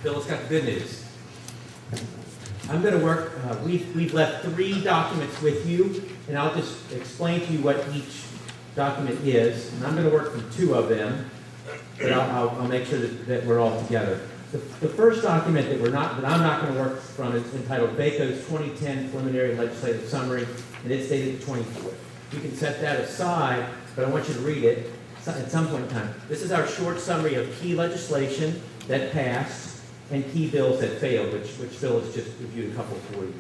Bill, let's got the good news. I'm going to work, we've left 3 documents with you, and I'll just explain to you what each document is, and I'm going to work from 2 of them, but I'll make sure that we're all together. The first document that I'm not going to work from is entitled VACo's 2010 Preliminary Legislative Summary, and it's dated the 24th. You can set that aside, but I want you to read it at some point in time. This is our short summary of key legislation that passed and key bills that failed, which Phil has just reviewed a couple for you.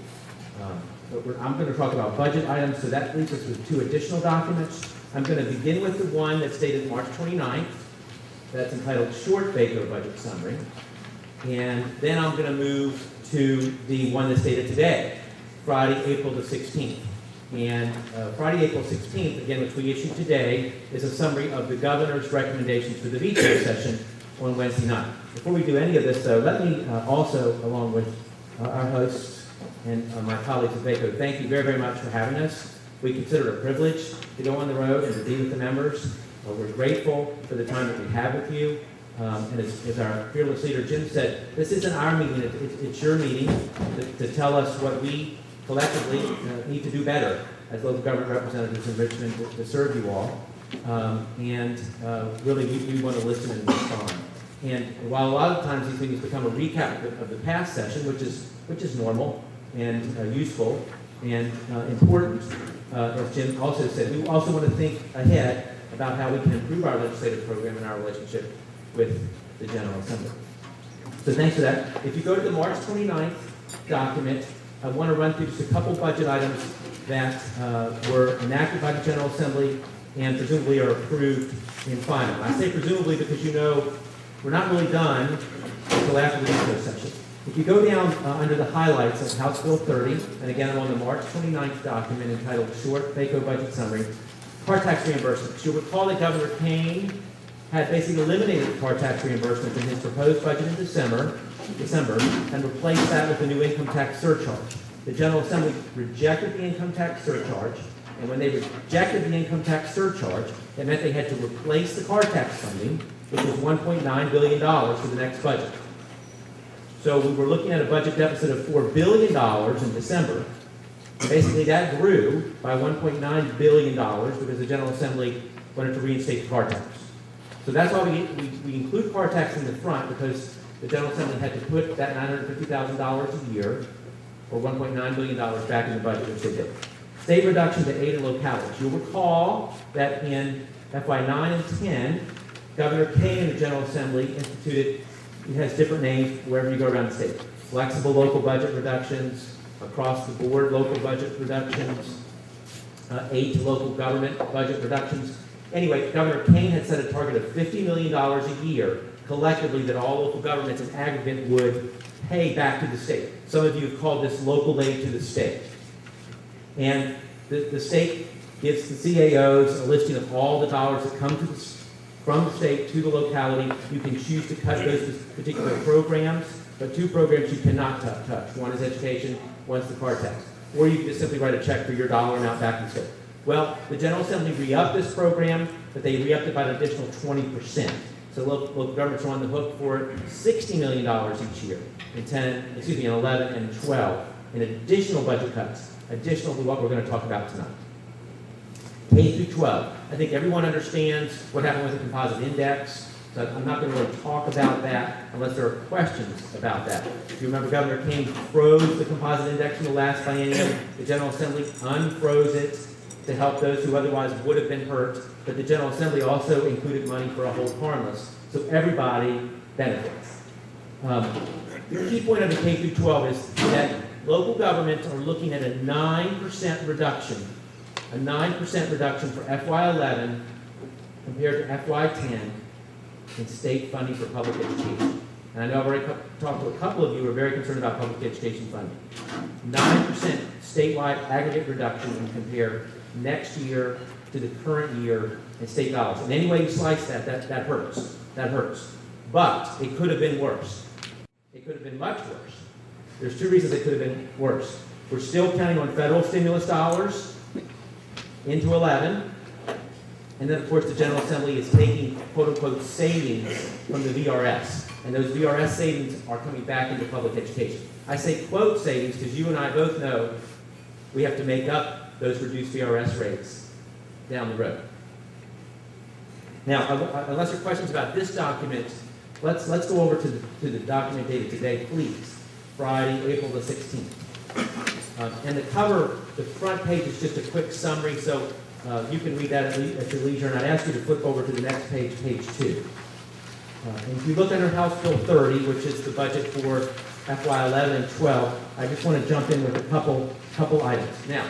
I'm going to talk about budget items, so that leaves us with 2 additional documents. I'm going to begin with the one that's dated March 29th. That's entitled Short VACo Budget Summary. And then I'm going to move to the one that's dated today, Friday, April the 16th. And Friday, April 16th, again, which we issued today, is a summary of the governor's recommendations for the VACo session on Wednesday night. Before we do any of this, though, let me also, along with our hosts and my colleagues at VACo, thank you very, very much for having us. We consider it a privilege to go on the road and to be with the members. We're grateful for the time that we have with you. And as our fearless leader Jim said, this isn't our meeting, it's your meeting to tell us what we collectively need to do better as local government representatives in Richmond to serve you all. Really, we want to listen and respond. And while a lot of times these meetings become a recap of the past session, which is normal and useful and important, as Jim also said, we also want to think ahead about how we can improve our legislative program and our relationship with the General Assembly. So thanks for that. If you go to the March 29th document, I want to run through just a couple budget items that were enacted by the General Assembly and presumably are approved in final. I say presumably because you know we're not really done until after the VACo session. If you go down under the highlights of House Bill 30, and again I'm on the March 29th document entitled Short VACo Budget Summary, car tax reimbursements. You'll recall that Governor Kane had basically eliminated the car tax reimbursement in his proposed budget in December, and replaced that with a new income tax surcharge. The General Assembly rejected the income tax surcharge, and when they rejected the income tax surcharge, it meant they had to replace the car tax funding, which was $1.9 billion for the next budget. So we were looking at a budget deficit of $4 billion in December. Basically, that grew by $1.9 billion because the General Assembly wanted to reinstate the car tax. So that's why we include car tax in the front, because the General Assembly had to put that $950,000 a year, or $1.9 billion back in the budget, which they did. State reduction to aid and localities. You'll recall that in FY 9 and 10, Governor Kane and the General Assembly instituted, it has different names wherever you go around the state, flexible local budget reductions, across the board local budget reductions, aid to local government budget reductions. Anyway, Governor Kane had set a target of $50 million a year collectively that all local governments in aggregate would pay back to the state. Some of you have called this local aid to the state. And the state gives the CAOs a listing of all the dollars that come from the state to the locality. You can choose to cut those particular programs, but 2 programs you cannot touch. One is education, one's the car tax. Or you can just simply write a check for your dollar amount back to the state. Well, the General Assembly re-upped this program, but they re-upped it by an additional 20%. So local governments are on the hook for $60 million each year in 11 and 12 in additional budget cuts, additional to what we're going to talk about tonight. K through 12. I think everyone understands what happened with the composite index, so I'm not going to really talk about that unless there are questions about that. If you remember, Governor Kane froze the composite index in the last biennium. The General Assembly unfroze it to help those who otherwise would have been hurt, but the General Assembly also included money for a hold harmless, so everybody benefits. The key point of the K through 12 is that local governments are looking at a 9% reduction, for FY11 compared to FY10 in state funding for public education. And I know I've already talked to a couple of you who are very concerned about public education funding. 9% statewide aggregate reduction when you compare next year to the current year in state dollars. And any way you slice that hurts. That hurts. But it could have been worse. It could have been much worse. There's 2 reasons it could have been worse. We're still counting on federal stimulus dollars into 11, And then, of course, the General Assembly is taking quote-unquote savings from the VRS. And those VRS savings are coming back into public education. I say quote savings because you and I both know we have to make up those reduced VRS rates down the road. Now, unless there are questions about this document, let's go over to the document dated today, please. Friday, April the 16th. And the cover, the front page is just a quick summary, so you can read that at your leisure, and I'd ask you to flip over to the next page, page 2. And if you look under House Bill 30, which is the budget for FY11 and 12, I just want to jump in with a couple items. Now,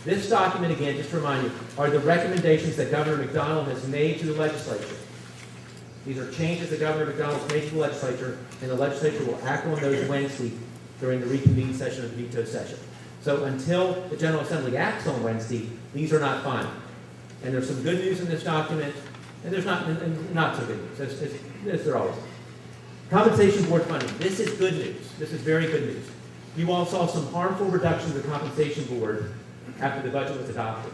this document, again, just to remind you, are the recommendations that Governor McDonald has made to the legislature. These are changes that Governor McDonald has made to the legislature, and the legislature will act on those Wednesday during the reconvened session of the veto session. So until the General Assembly acts on Wednesday, these are not final. And there's some good news in this document, and there's not so good news, as there always is. Compensation board funding. This is good news. This is very good news. You all saw some harmful reductions of the compensation board after the budget was adopted.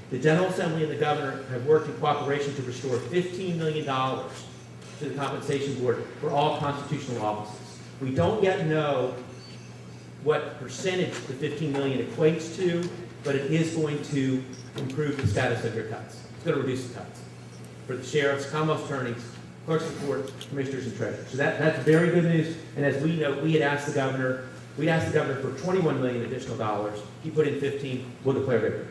The General Assembly and the governor have worked in cooperation to restore $15 million to the compensation board for all constitutional offices. We don't yet know what percentage the $15 million equates to, but it is going to improve the status of your cuts. It's going to reduce the cuts for the sheriffs, commonwealth attorneys, clerks of court, commissioners, and treasurers. So that's very good news. And as we know, we asked the governor for $21 million additional dollars. He put in 15. We'll declare victory.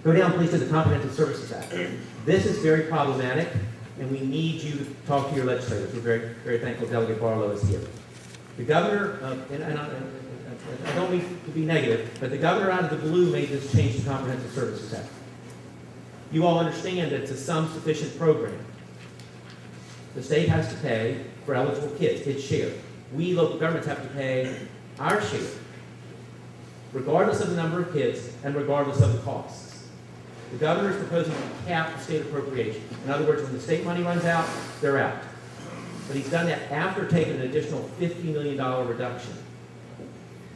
Go down, please, to the Comprehensive Services Act. This is very problematic, and we need you to talk to your legislators. We're very, very thankful Delegate Barlow is here. The governor, and I don't mean to be negative, but the governor out of the blue made this change to Comprehensive Services Act. You all understand that it's a sum-sufficient program. The state has to pay for eligible kids, its share. We, local governments, have to pay our share, regardless of the number of kids and regardless of the costs. The governor is proposing to cap the state appropriation. In other words, when the state money runs out, they're out. But he's done that after taking an additional $50 million reduction.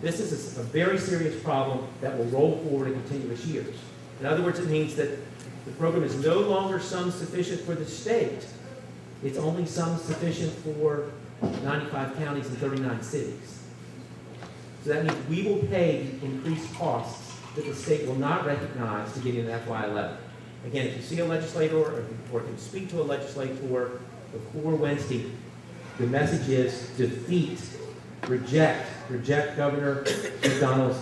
This is a very serious problem that will roll forward in continuous years. In other words, it means that the program is no longer sum sufficient for the state. It's only sum sufficient for 95 counties and 39 cities. So that means we will pay the increased costs that the state will not recognize to get in FY11. Again, if you see a legislator or can speak to a legislator before Wednesday, the message is defeat, reject Governor McDonald's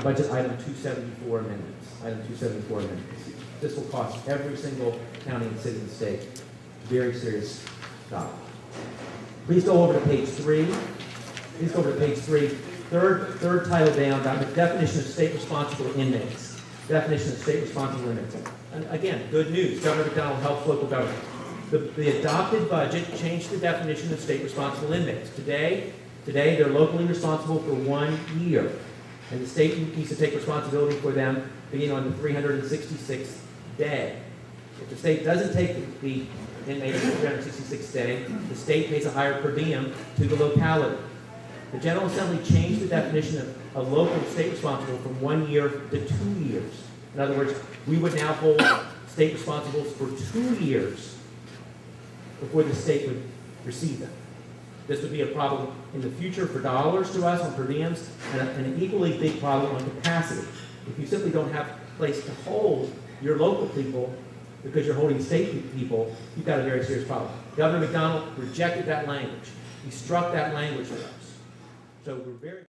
budget item 274 amendments. Item 274 amendments. This will cost every single county and city in the state very serious dollars. Please go over to page 3. Please go over to page 3. Third title down about the definition of state responsible inmates. Definition of state responsible inmates. And again, good news. Governor McDonald helps local government. The adopted budget changed the definition of state responsible inmates. Today they're locally responsible for 1 year, and the state needs to take responsibility for them beginning on the 366th day. If the state doesn't take the inmate on the 366th day, the state pays a higher per diem to the locality. The General Assembly changed the definition of a local state responsible from 1 year to 2 years. In other words, we would now hold state responsibles for 2 years before the state would receive them. This would be a problem in the future for dollars to us on per diems, and an equally big problem on capacity. If you simply don't have a place to hold your local people because you're holding state people, you've got a very serious problem. Governor McDonald rejected that language. He struck that language for us. So we're very